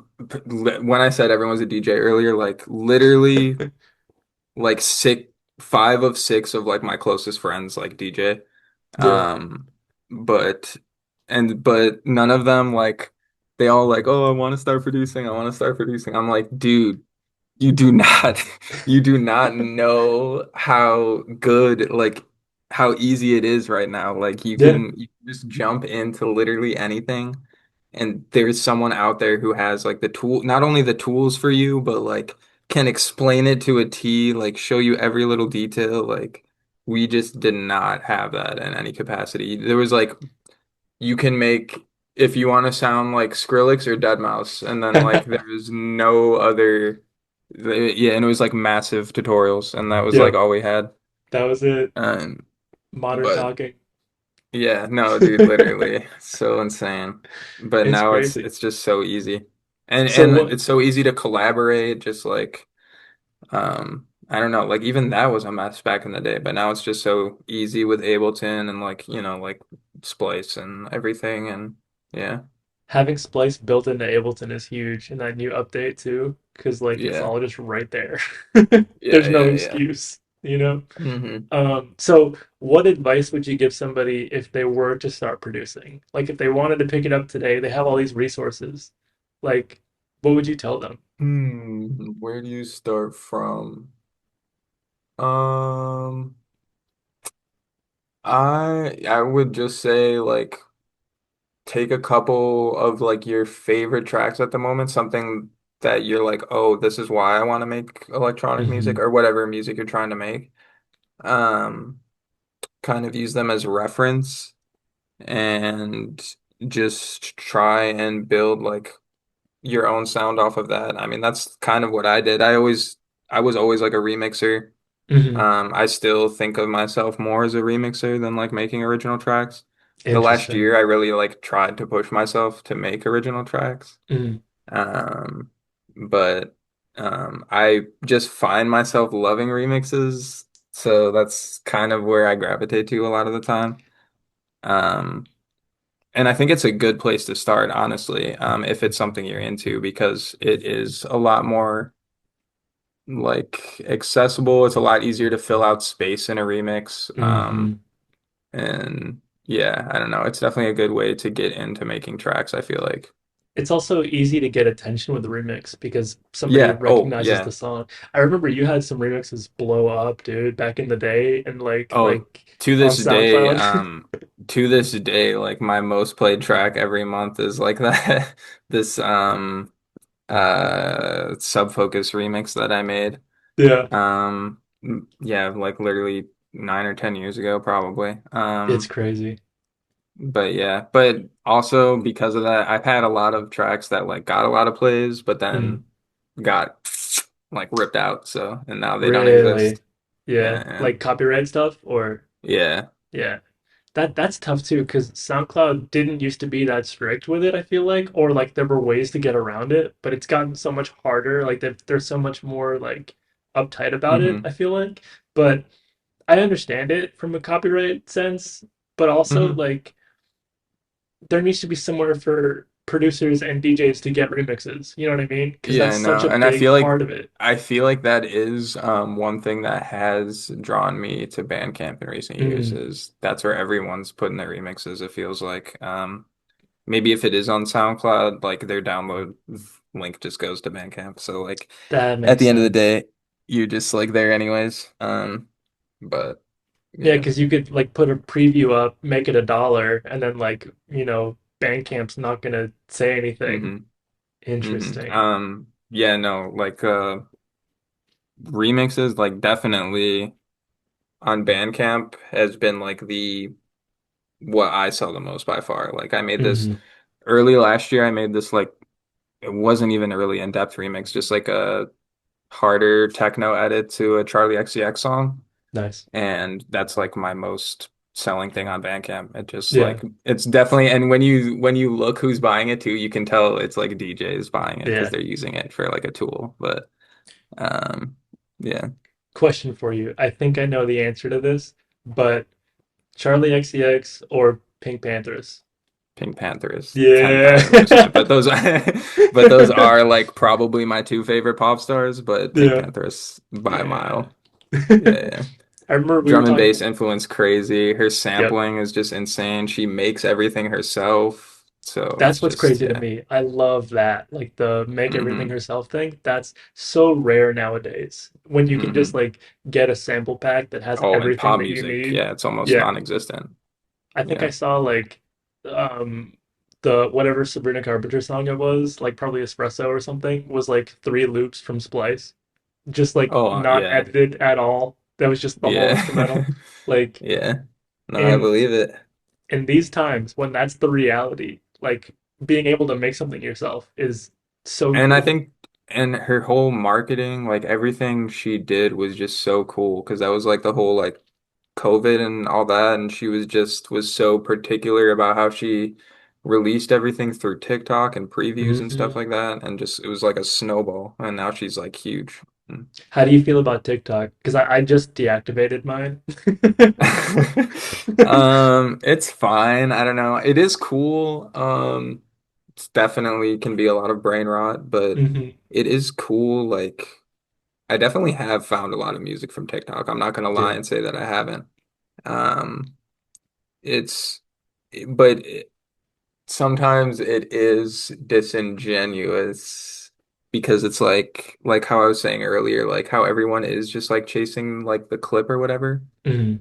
when I said everyone's a DJ earlier, like literally like six, five of six of like my closest friends like DJ. yeah, Um, but but none of them like they all like, oh, I want to start producing. I want to start producing. I'm like, dude, you do not, you do not know how good, like how easy it is right now. Like yeah. you can just jump into literally anything, and there's someone out there who has like the tool, not only the tools for you, but like can explain it to a T, like show you every little detail. Like we just did not have that in any capacity. There was like you can make if you want to sound like Skrillex or Deadmau5, and then like there was no other. Yeah, and it was like massive tutorials, and that was like Yep, all we had. that was it. Um, Modern but talking. yeah, no, dude, literally, so insane. But It's now crazy. it's just so easy, So and what it's so easy to collaborate. Just like I don't know, like even that was a mess back in the day, but now it's just so easy with Ableton and like like Splice and everything, and yeah, having Splice built into Ableton is huge in that new update too, because like it's yeah, all just right there. yeah, There's no yeah, yeah. excuse, you know? Hmm. So what advice would you give somebody if they were to start producing? Like if they wanted to pick it up today, they have all these resources. Like, what would you tell them? Where do you start from? Um, I would just say like take a couple of like your favorite tracks at the moment, something that you're like, oh, this is why I want to make electronic music Hmm. or whatever music you're trying to make. Um, Kind of use them as reference and just try and build like your own sound off of that. I mean, that's kind of what I did. I was always like a remixer. Hmm. I still think of myself more as a remixer than like making original tracks. The last Interesting. year, I really like tried to push myself to make original tracks. Mm. Um, but I just find myself loving remixes, so that's kind of where I gravitate to a lot of the time. Um, and I think it's a good place to start, honestly, if it's something you're into, because it is a lot more like accessible. It's a lot easier to fill out space in a remix. Hmm. And yeah, I don't know. It's definitely a good way to get into making tracks, I feel like. It's also easy to get attention with the remix because somebody Yeah. Oh, recognizes the yeah. song. I remember you had some remixes blow up, dude, back in the day, and Oh, to on this day, SoundCloud. like my most played track every month is like that this Sub Focus remix that I made. Yeah, Yeah, like literally 9 or 10 years ago, probably. it's crazy. But yeah, but also because of that, I've had a lot of tracks that like got a lot of plays, but Mm, then got like ripped out. So, and now they don't really? exist. Yeah, Yeah, like copyright stuff or yeah. yeah. That's tough too because SoundCloud didn't used to be that strict with it, I feel like, or like there were ways to get around it, but it's gotten so much harder. Like they're so much more like uptight about it, Hmm. I feel like. But I understand it from a copyright sense, but also Hmm. like there needs to be somewhere for producers and DJs to get remixes. You know what I mean? Because Yeah, that's I such know. a And I big feel like part of it. that is one thing that has drawn me to Bandcamp in recent years Mm, is that's where everyone's putting their remixes, it feels like. Maybe if it is on SoundCloud, like their download link just goes to Bandcamp. So like that at makes the end of the sense. day, you're just like there anyways. But Yeah, yeah. because you could like put a preview up, make it $1, and then like, Bandcamp's not gonna say anything. hmm Interesting. yeah, no, like remixes like definitely on Bandcamp has been like the what I sell the most by far. Like I made this Hmm. early last year, I made this like it wasn't even a really in-depth remix, just like a harder techno edit to a Charlie XCX song. Nice. And that's like my most selling thing on Bandcamp. It just Yeah. like it's definitely and when you look who's buying it too, you can tell it's like DJs buying it because Yeah. they're using it for like a tool. But um yeah, Question for you. I think I know the answer to this, but Charlie XCX or Pink Panthers? Pink Panther is Yeah. 10,000%. But those are but those are like probably my two favorite pop stars, but Pink Yeah. Panther is by a Yeah. mile. Yeah, yeah. I remember we were Drum and talking. bass influence crazy. Her Yep. sampling is just insane. She makes everything herself. So it's That's what's just, crazy to yeah. me. I love that. Like the make everything hmm herself thing. That's so rare nowadays. When you can just hmm like get a sample pack that has Oh, and everything pop that you music. need. Yeah, it's almost Yeah. non-existent. I think I Yeah. saw like um the whatever Sabrina Carpenter song it was, like probably Espresso or something, was like 3 loops from Splice. Just like Oh, not yeah. edited at all. That was just the whole Yeah. instrumental. Like Yeah. No, I in believe it. in these times when that's the reality, like being able to make something yourself is so And I cool. think and her whole marketing, like everything she did was just so cool because that was like the whole like COVID and all that, and she was so particular about how she released everything through TikTok and previews and stuff Hmm. like that, and just it was like a snowball, and now she's like huge. Mm. How do you feel about TikTok? Because I just deactivated mine. It's fine. I don't know. It is cool. It's definitely can be a lot of brain rot, but Hmm. it is cool. Like I definitely have found a lot of music from TikTok. I'm not gonna lie Yeah. and say that I haven't. Um, it's but sometimes it is disingenuous because it's like how I was saying earlier, like how everyone is just like chasing like the clip or whatever. Hmm.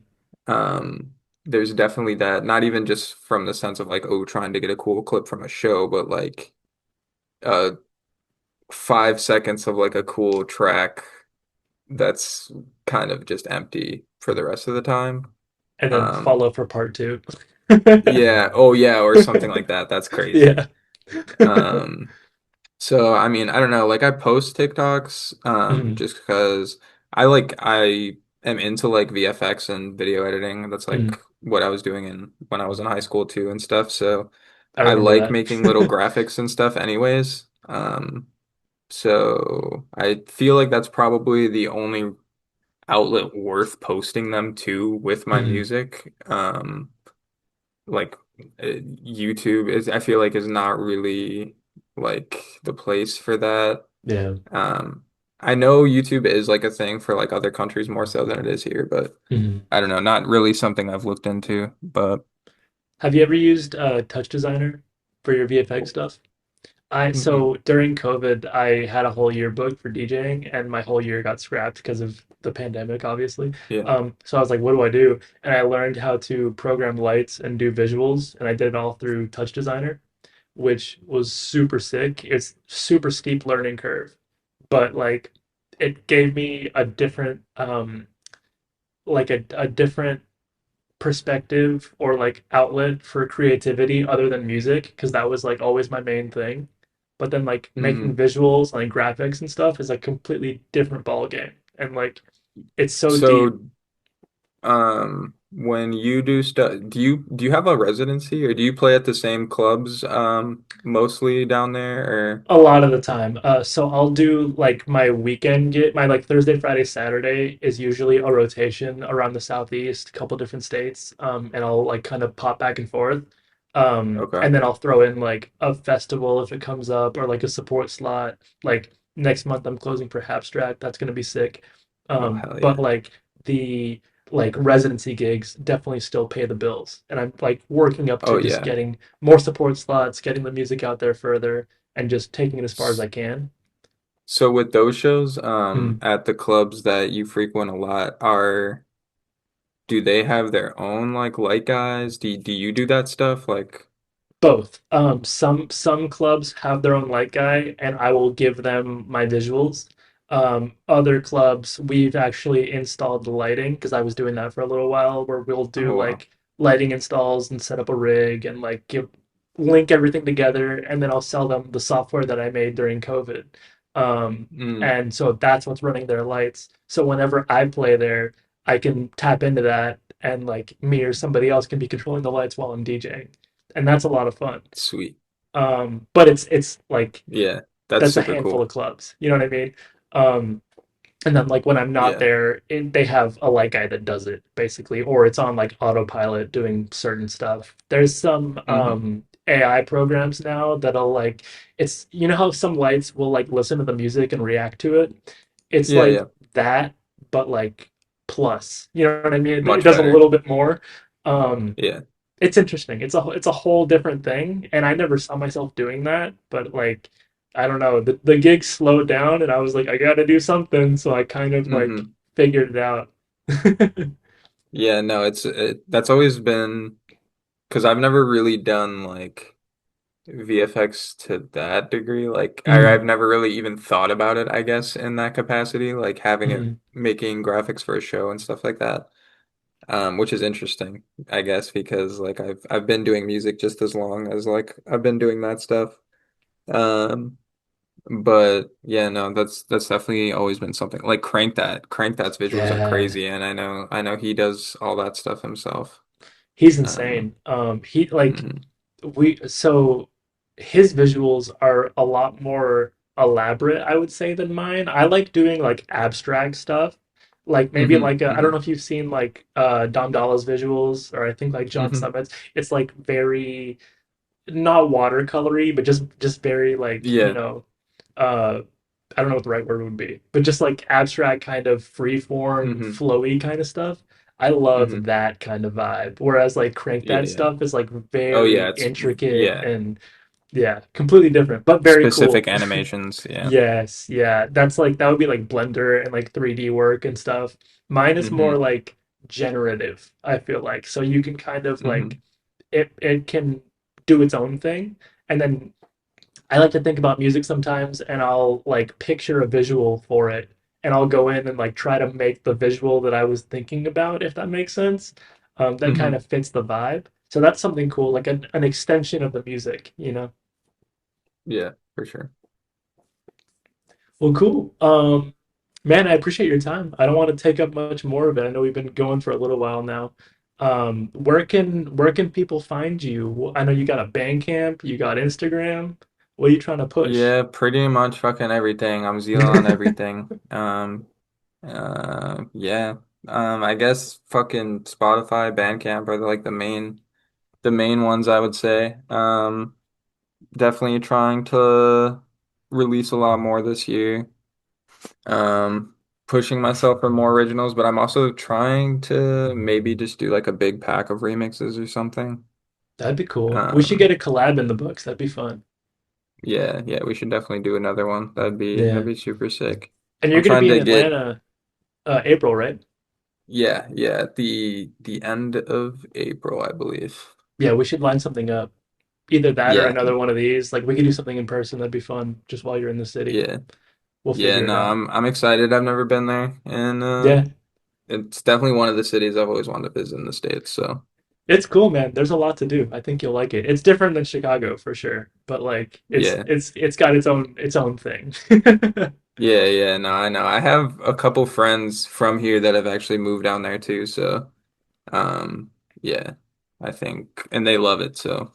Um, there's definitely that, not even just from the sense of like, oh, trying to get a cool clip from a show, but like uh 5 seconds of like a cool track that's kind of just empty for the rest of the time. And then Um, follow for part two. yeah, oh yeah, or something like that. That's crazy. Yeah. Um, So, I mean, I don't know, like I post TikToks Hmm. just because I am into like VFX and video editing. That's like Hmm. what I was doing in when I was in high school too and stuff. So, I I remember like that. making little graphics and stuff anyways. So I feel like that's probably the only outlet worth posting them to with my Hmm. music. Like YouTube is I feel like is not really like the place for that. Yeah. Um, I know YouTube is like a thing for like other countries more so than it is here, but Hmm. I don't know, not really something I've looked into. But Have you ever used Touch Designer for your VFX stuff? I mm-mm. so during COVID, I had a whole year booked for DJing, and my whole year got scrapped because of the pandemic, obviously. Yeah. So I was like, what do I do? And I learned how to program lights and do visuals, and I did it all through Touch Designer, which was super sick. It's super steep learning curve, but like it gave me a different like a different perspective or like outlet for creativity other than music because that was like always my main thing. But then like making hmm visuals and like graphics and stuff is a completely different ball game. And like it's so deep. So, when you do stuff, do you have a residency or do you play at the same clubs mostly down there or A lot of the time. So I'll do like my weekend get my like Thursday, Friday, Saturday is usually a rotation around the southeast, a couple different states. And I'll like kind of pop back and forth. Okay. And then I'll throw in like a festival if it comes up or like a support slot. Like next month I'm closing for Abstract. That's gonna be sick. Oh, hell But yeah. like the like residency gigs definitely still pay the bills. And I'm like working up Oh to just yeah. getting more support slots, getting the music out there further, and just taking it as far as S- I can. So with those shows, Mm. at the clubs that you frequent a lot, do they have their own like light guys? Do you do that stuff? Like, Both. Some clubs have their own light guy, and I will give them my visuals. Other clubs, we've actually installed the lighting because I was doing that for a little while, where we'll do oh wow. like lighting installs and set up a rig and like give link everything together, and then I'll sell them the software that I made during COVID. Mm, And so that's what's running their lights. So whenever I play there, I can tap into that, and like me or somebody else can be controlling the lights while I'm DJing, and that's a lot of fun. sweet. But it's like Yeah, that's that's a super handful cool. of clubs. You know what I mean? Um, and then like when I'm not Yeah. there, they have a light guy that does it basically, or it's on like autopilot doing certain stuff. There's some Hmm. AI programs now that'll like it's you know how some lights will like listen to the music and react to it. It's Yeah, like yeah. that, but like plus. You know what I mean? It Much does a better. little bit more. Um, Yeah. it's interesting. It's a whole different thing, and I never saw myself doing that. But like, I don't know, the gig slowed down, and I was like, I got to do something. So I kind of like Hmm. figured it out. Yeah, no, that's always been because I've never really done like VFX to that degree. Like I've Mm, never really even thought about it, I guess, in that capacity, like having it mm. making graphics for a show and stuff like that. Which is interesting, I guess, because like I've been doing music just as long as like I've been doing that stuff. Um, but yeah, no, that's definitely always been something. Like Crank That's visuals are Yeah, crazy, and I know he does all that stuff himself. he's Um, insane. He like mhm, we so his visuals are a lot more elaborate, I would say, than mine. I like doing like abstract stuff. Like maybe mhm, like I don't know mhm, if you've seen like Dom Dolla's visuals or I think like John mhm. Summit's. It's like very not watercolory, but just very like, Yeah. uh I don't know what the right word would be, but just like abstract kind of free form, Mhm, flowy kind of stuff. I love mhm. that kind of vibe. Whereas like Crank Yeah, That yeah. stuff is like Oh yeah, very it's intricate yeah. and yeah, completely different, but very Specific cool. animations, yeah. Yes, yeah. That's like that would be like Blender and like 3D work and stuff. Mine is more Hmm. like generative, I feel like. So you can kind of like Hmm. it can do its own thing. And then I like to think about music sometimes and I'll like picture a visual for it and I'll go in and like try to make the visual that I was thinking about, if that makes sense. That kind Hmm. of fits the vibe. So that's something cool, like an extension of the music, you know? Yeah, for sure. Well, cool. Man, I appreciate your time. I don't want to take up much more of it. I know we've been going for a little while now. Where can people find you? I know you got a Bandcamp, you got Instagram. What are you trying to push? Yeah, pretty much fucking everything. I'm Zeelaa on everything. Yeah. I guess fucking Spotify, Bandcamp are like the main ones I would say. Definitely trying to release a lot more this year. Um, Pushing myself for more originals, but I'm also trying to maybe just do like a big pack of remixes or something. That'd be cool. We should get Um, a collab in the books. That'd be fun. yeah, yeah, we should definitely do another one. That'd Yeah. be super sick. And you're I'm gonna trying be in to get Atlanta, April, right? yeah, yeah, at the end of April, I believe. Yeah, we should line something up. Either that or Yeah, another one of these. Like we could do something in person. That'd be fun. Just while you're in the city. yeah. We'll Yeah, figure it no, out. I'm excited. I've never been there, and Yeah. it's definitely one of the cities I've always wanted to visit in the States. So It's cool, man. There's a lot to do. I think you'll like it. It's different than Chicago for sure, but like it's yeah, it's it's got its own thing. yeah, yeah. No, I know. I have a couple friends from here that have actually moved down there too. So yeah, I think, and they love it. So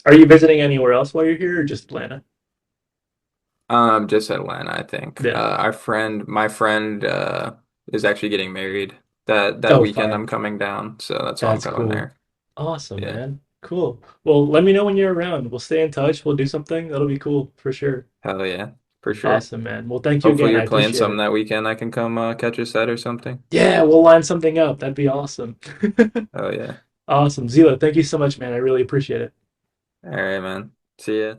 Are you visiting anywhere else while you're here, or just Atlanta? just Atlanta, I think. Yeah. My friend, is actually getting married that Oh, weekend. fire. I'm coming down, so that's why I'm That's going cool. there. Awesome, Yeah. man. Cool. Well, let me know when you're around. We'll stay in touch. We'll do something. That'll be cool for sure. Hell yeah, for sure. Awesome, man. Well, thank you Hopefully again. I you're playing appreciate something it. that weekend. I can come catch a set or something. Yeah, we'll line something up. That'd be awesome. Oh yeah. Awesome. Zeelaa, thank you so much, man. I really appreciate it. All right, man. See ya.